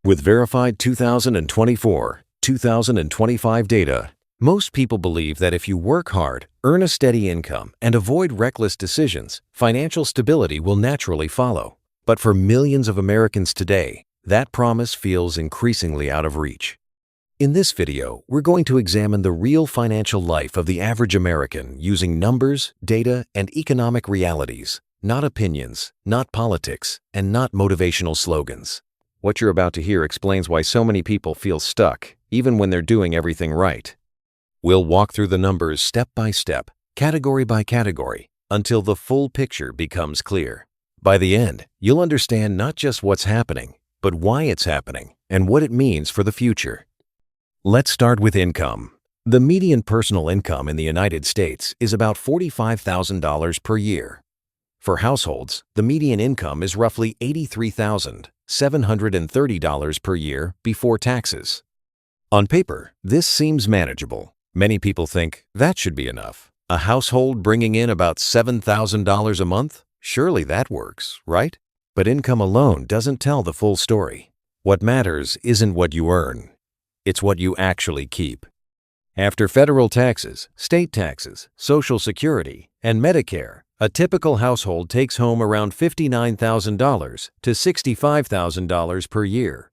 With verified 2024-2025 data, most people believe that if you work hard, earn a steady income, and avoid reckless decisions, financial stability will naturally follow. But for millions of Americans today, that promise feels increasingly out of reach. In this video, we're going to examine the real financial life of the average American using numbers, data, and economic realities, not opinions, not politics, and not motivational slogans. What you're about to hear explains why so many people feel stuck, even when they're doing everything right. We'll walk through the numbers step by step, category by category, until the full picture becomes clear. By the end, you'll understand not just what's happening, but why it's happening and what it means for the future. Let's start with income. The median personal income in the United States is about $45,000 per year. For households, the median income is roughly $83,730 per year before taxes. On paper, this seems manageable. Many people think that should be enough. A household bringing in about $7,000 a month? Surely that works, right? But income alone doesn't tell the full story. What matters isn't what you earn. It's what you actually keep. After federal taxes, state taxes, Social Security, and Medicare, a typical household takes home around $59,000 to $65,000 per year.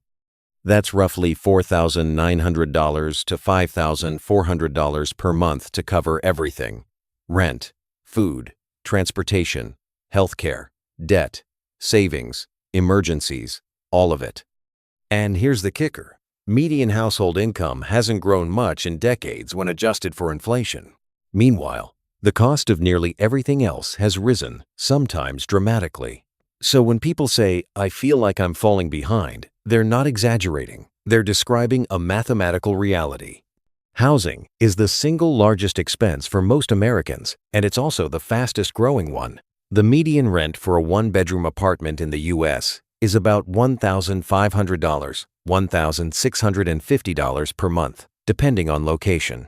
That's roughly $4,900 to $5,400 per month to cover everything: rent, food, transportation, healthcare, debt, savings, emergencies, all of it. And here's the kicker. Median household income hasn't grown much in decades when adjusted for inflation. Meanwhile, the cost of nearly everything else has risen, sometimes dramatically. So when people say, "I feel like I'm falling behind," they're not exaggerating. They're describing a mathematical reality. Housing is the single largest expense for most Americans, and it's also the fastest growing one. The median rent for a one-bedroom apartment in the U.S. is about $1,500, $1,650 per month, depending on location.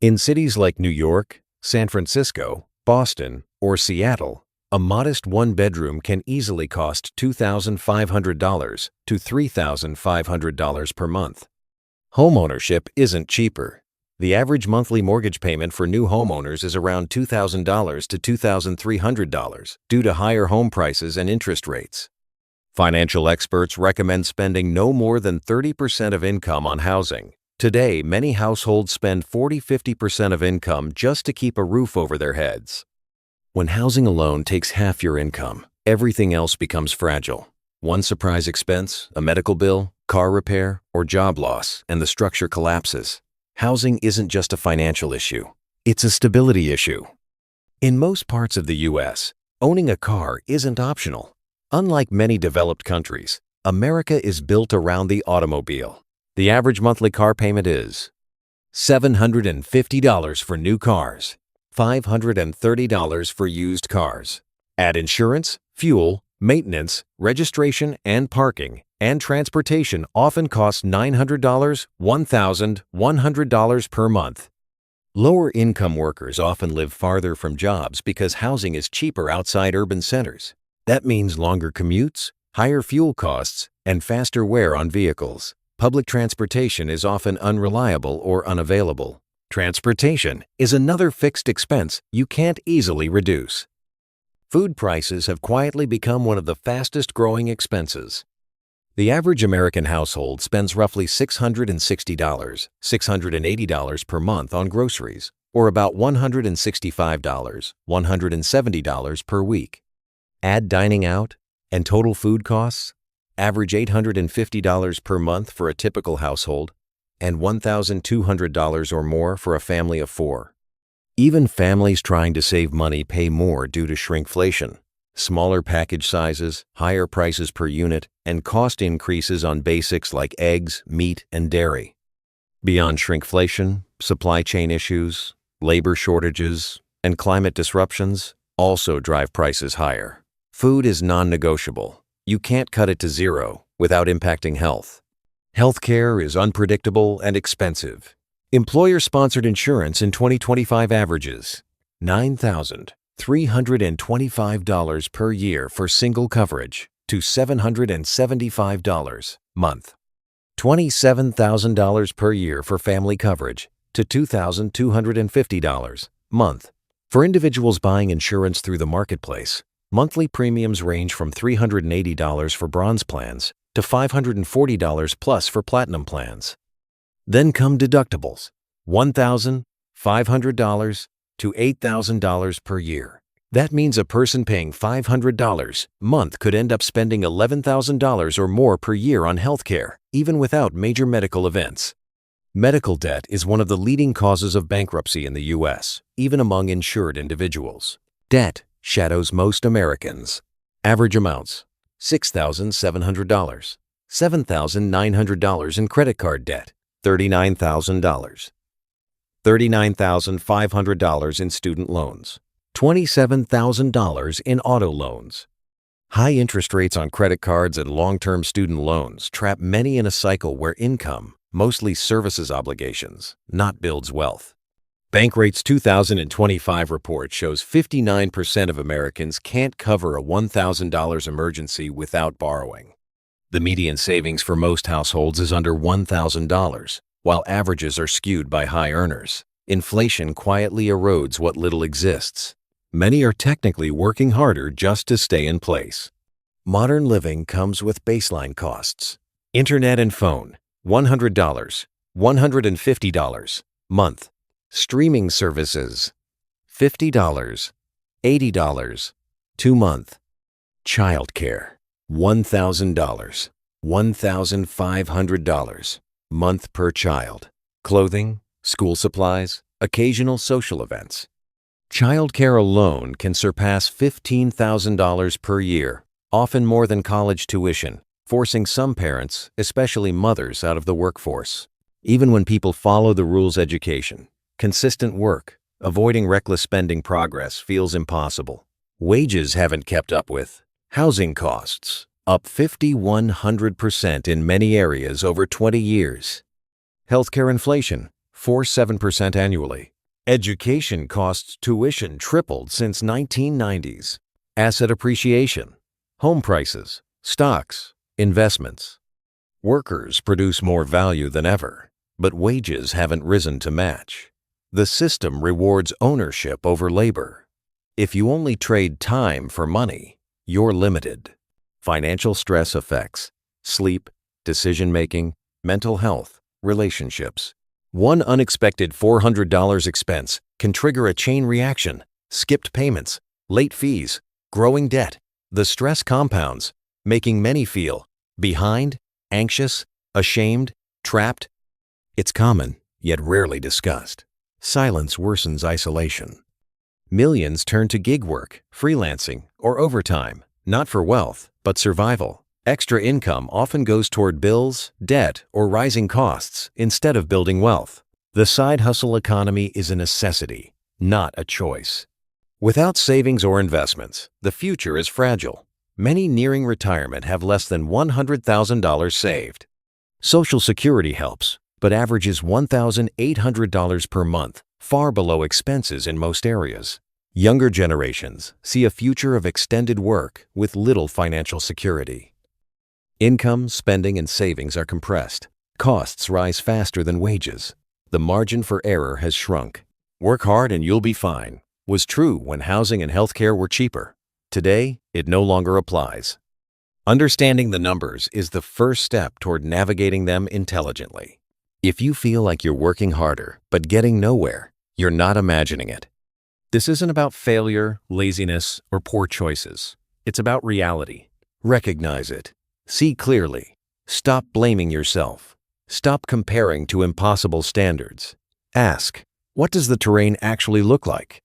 In cities like New York, San Francisco, Boston, or Seattle, a modest one-bedroom can easily cost $2,500 to $3,500 per month. Homeownership isn't cheaper. The average monthly mortgage payment for new homeowners is around $2,000 to $2,300 due to higher home prices and interest rates. Financial experts recommend spending no more than 30% of income on housing. Today, many households spend 40–50% of income just to keep a roof over their heads. When housing alone takes half your income, everything else becomes fragile. One surprise expense, a medical bill, car repair, or job loss, and the structure collapses. Housing isn't just a financial issue. It's a stability issue. In most parts of the U.S., owning a car isn't optional. Unlike many developed countries, America is built around the automobile. The average monthly car payment is $750 for new cars, $530 for used cars. Add insurance, fuel, maintenance, registration, and parking, and transportation often costs $900, $1,100 per month. Lower-income workers often live farther from jobs because housing is cheaper outside urban centers. That means longer commutes, higher fuel costs, and faster wear on vehicles. Public transportation is often unreliable or unavailable. Transportation is another fixed expense you can't easily reduce. Food prices have quietly become one of the fastest-growing expenses. The average American household spends roughly $660, $680 per month on groceries, or about $165, $170 per week. Add dining out and total food costs, average $850 per month for a typical household, and $1,200 or more for a family of four. Even families trying to save money pay more due to shrinkflation. Smaller package sizes, higher prices per unit, and cost increases on basics like eggs, meat, and dairy. Beyond shrinkflation, supply chain issues, labor shortages, and climate disruptions also drive prices higher. Food is non-negotiable. You can't cut it to zero without impacting health. Healthcare is unpredictable and expensive. Employer-sponsored insurance in 2025 averages $9,325 per year for single coverage to $775 a month. $27,000 per year for family coverage to $2,250 month. For individuals buying insurance through the marketplace, monthly premiums range from $380 for bronze plans to $540 plus for platinum plans. Then come deductibles, $1,500 to $8,000 per year. That means a person paying $500 a month could end up spending $11,000 or more per year on healthcare, even without major medical events. Medical debt is one of the leading causes of bankruptcy in the U.S., even among insured individuals. Debt shadows most Americans. Average amounts: $6,700, $7,900 in credit card debt, $39,000, $39,500 in student loans, $27,000 in auto loans. High interest rates on credit cards and long-term student loans trap many in a cycle where income mostly services obligations, not builds wealth. Bankrate's 2025 report shows 59% of Americans can't cover a $1,000 emergency without borrowing. The median savings for most households is under $1,000, while averages are skewed by high earners. Inflation quietly erodes what little exists. Many are technically working harder just to stay in place. Modern living comes with baseline costs. Internet and phone, $100, $150 month. Streaming services, $50, $80, 2 month. Childcare, $1,000, $1,500 month per child. Clothing, school supplies, occasional social events. Childcare alone can surpass $15,000 per year, often more than college tuition, forcing some parents, especially mothers, out of the workforce. Even when people follow the rules, education, consistent work, avoiding reckless spending, progress feels impossible. Wages haven't kept up with housing costs, up 5,100% in many areas over 20 years. Healthcare inflation, 4.7% annually. Education costs, tuition tripled since 1990s. Asset appreciation, home prices, stocks, investments. Workers produce more value than ever, but wages haven't risen to match. The system rewards ownership over labor. If you only trade time for money, you're limited. Financial stress affects sleep, decision-making, mental health, relationships. One unexpected $400 expense can trigger a chain reaction: skipped payments, late fees, growing debt. The stress compounds, making many feel behind, anxious, ashamed, trapped. It's common, yet rarely discussed. Silence worsens isolation. Millions turn to gig work, freelancing, or overtime, not for wealth, but survival. Extra income often goes toward bills, debt, or rising costs instead of building wealth. The side hustle economy is a necessity, not a choice. Without savings or investments, the future is fragile. Many nearing retirement have less than $100,000 saved. Social Security helps, but averages $1,800 per month, far below expenses in most areas. Younger generations see a future of extended work with little financial security. Income, spending, and savings are compressed. Costs rise faster than wages. The margin for error has shrunk. "Work hard and you'll be fine" was true when housing and healthcare were cheaper. Today, it no longer applies. Understanding the numbers is the first step toward navigating them intelligently. If you feel like you're working harder but getting nowhere, you're not imagining it. This isn't about failure, laziness, or poor choices. It's about reality. Recognize it. See clearly. Stop blaming yourself. Stop comparing to impossible standards. Ask, what does the terrain actually look like?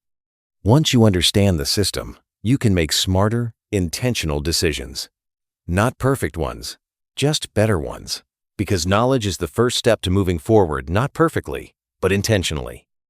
Once you understand the system, you can make smarter, intentional decisions. Not perfect ones, just better ones. Because knowledge is the first step to moving forward, not perfectly, but intentionally.